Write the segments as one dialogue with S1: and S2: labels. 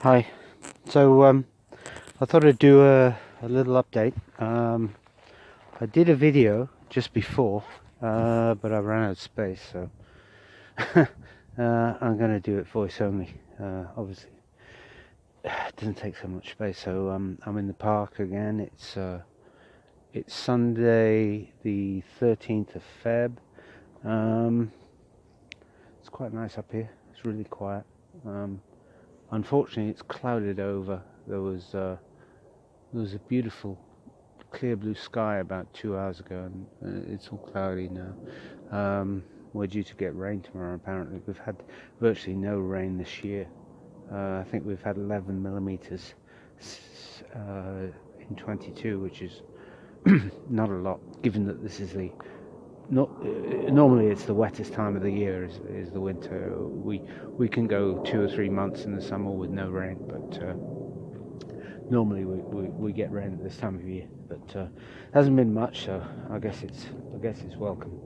S1: Hi. So I thought I'd do a little update. I did a video just before, but I ran out of space, so I'm going to do it voice only. Obviously, it doesn't take so much space. So I'm in the park again. It's Sunday, the 13th of Feb. Um, it's quite nice up here. It's really quiet. Unfortunately, it's clouded over. There was a beautiful clear blue sky about 2 hours ago, and it's all cloudy now. We're due to get rain tomorrow. Apparently, we've had virtually no rain this year. I think we've had 11 millimeters in 22, which is not a lot, given that this is the not normally it's the wettest time of the year is the winter. We can go 2 or 3 months in the summer with no rain, but normally we get rain at this time of year, but hasn't been much, so I guess it's welcome.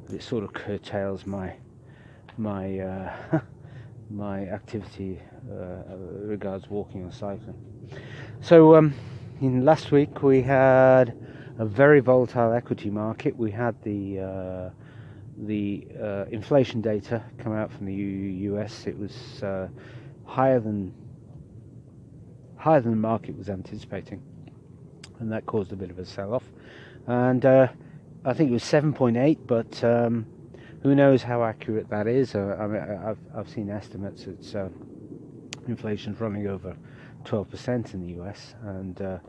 S1: But it sort of curtails my my activity regards walking and cycling. So in last week we had a very volatile equity market. We had the inflation data come out from the US. It was higher than the market was anticipating, and that caused a bit of a sell-off. And I think it was 7.8, but who knows how accurate that is? I mean, I've seen estimates. It's inflation's running over 12% in the US, and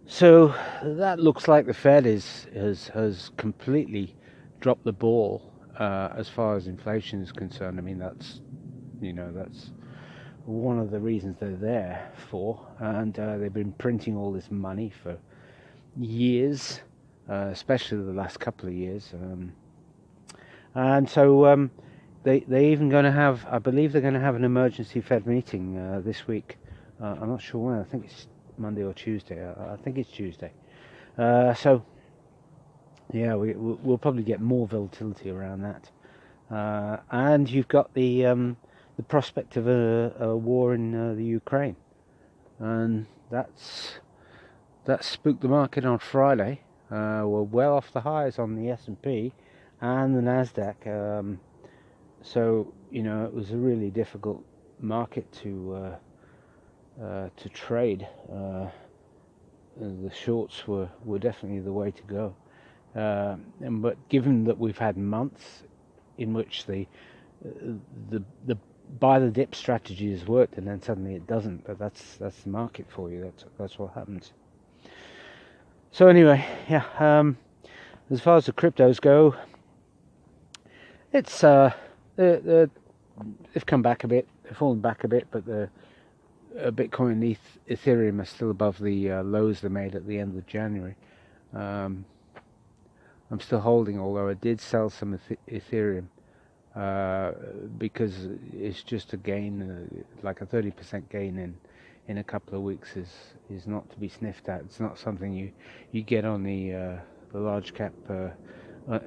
S1: so that looks like the Fed has completely dropped the ball as far as inflation is concerned. I mean, that's one of the reasons they're there for, and they've been printing all this money for years, especially the last couple of years, and so they even going to have, I believe they're going to have an emergency Fed meeting this week. I'm not sure when. I think it's Monday or Tuesday. I think it's Tuesday. So yeah, we'll probably get more volatility around that, and you've got the prospect of a war in the Ukraine, and that spooked the market on Friday. We're well off the highs on the S&P and the Nasdaq. So it was a really difficult market to trade. The shorts were definitely the way to go. But given that we've had months in which the buy the dip strategy has worked, and then suddenly it doesn't, but that's the market for you. That's what happens. So anyway, yeah. As far as the cryptos go, it's they've come back a bit, they've fallen back a bit, but the Bitcoin and Ethereum are still above the lows they made at the end of January. I'm still holding, although I did sell some Ethereum because it's just a gain, like a 30% gain in a couple of weeks is not to be sniffed at. It's not something you get on the large cap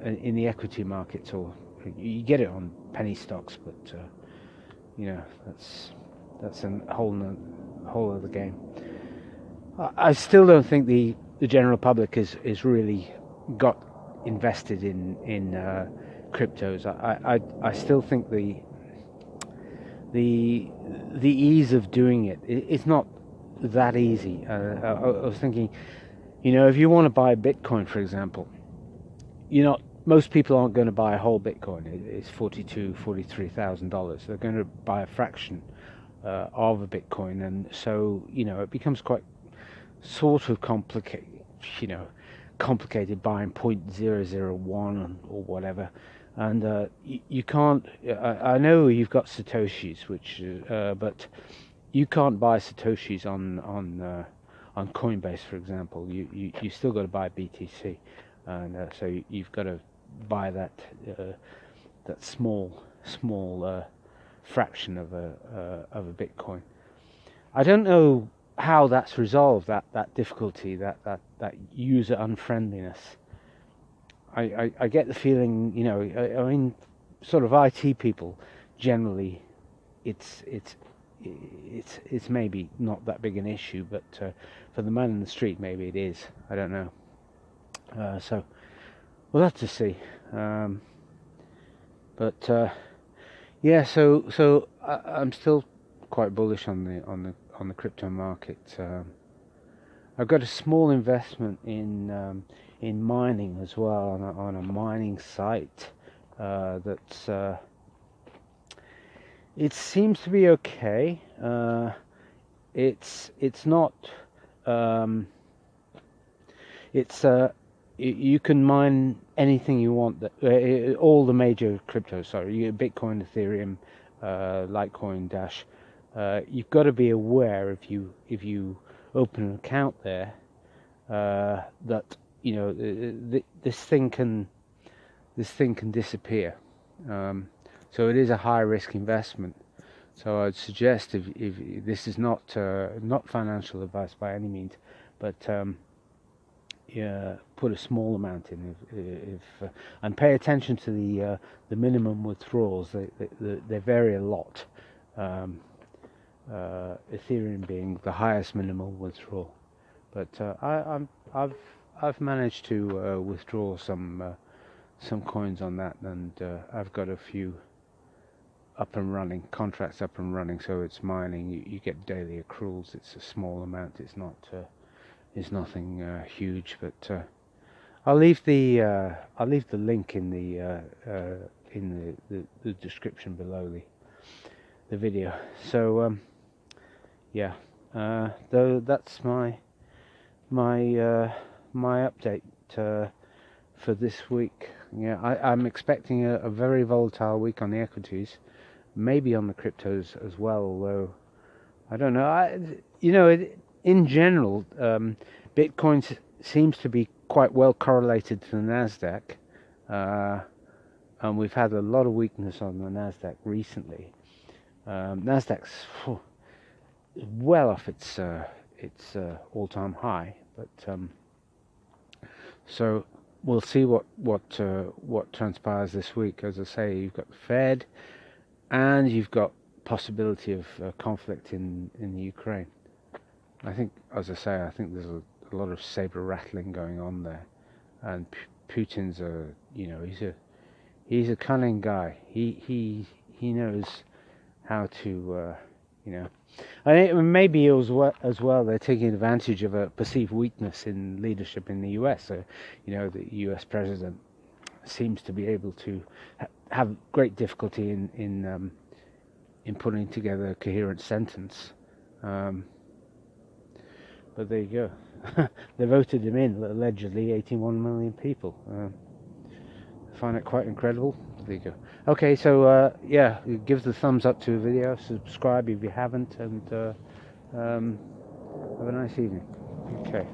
S1: in the equity markets, or you get it on penny stocks, but that's a whole other game. I still don't think the general public is really got invested in cryptos. I still think the ease of doing it's not that easy. I was thinking, if you want to buy Bitcoin, for example, most people aren't going to buy a whole Bitcoin. It's $43,000. They're going to buy a fraction of a Bitcoin, and so it becomes quite sort of complicated buying 0.001 or whatever, and you can't. I know you've got satoshis, but you can't buy satoshis on Coinbase, for example. You still got to buy BTC, and so you've got to buy that small fraction of a Bitcoin. I don't know how that's resolved, that difficulty, that user unfriendliness. I get the feeling, I mean, sort of IT people generally, it's it's maybe not that big an issue, but for the man in the street, maybe it is. I don't know. So we'll have to see. But yeah, so I'm still quite bullish on the crypto market. I've got a small investment in mining as well, on a mining site that's it seems to be okay. It's not you can mine anything you want. That all the major cryptos. Sorry, you get Bitcoin, Ethereum, Litecoin, Dash. You've got to be aware if you open an account there that this thing can disappear. So it is a high risk investment. So I'd suggest if this is not financial advice by any means, but yeah, put a small amount in and pay attention to the minimum withdrawals. They vary a lot. Ethereum being the highest minimal withdrawal, but I've managed to withdraw some coins on that, and I've got a few up and running, contracts up and running. So it's mining. You get daily accruals. It's a small amount. It's nothing huge, but I'll leave the link in the description below the video. So yeah, though that's my update for this week. Yeah, I'm expecting a very volatile week on the equities, maybe on the cryptos as well. Although I don't know. In general, Bitcoin seems to be quite well correlated to the Nasdaq, and we've had a lot of weakness on the Nasdaq recently. Nasdaq's well off its all-time high, but so we'll see what transpires this week. As I say, you've got the Fed, and you've got possibility of conflict in the Ukraine. I think, as I say, I think there's a lot of saber rattling going on there, and Putin's he's a cunning guy. He knows how to I think maybe as well they're taking advantage of a perceived weakness in leadership in the US. So the US president seems to be able to have great difficulty in putting together a coherent sentence. But there you go. They voted him in, allegedly 81 million people. I find it quite incredible. There you go. Okay, so yeah, give the thumbs up to the video, subscribe if you haven't, and have a nice evening. Okay.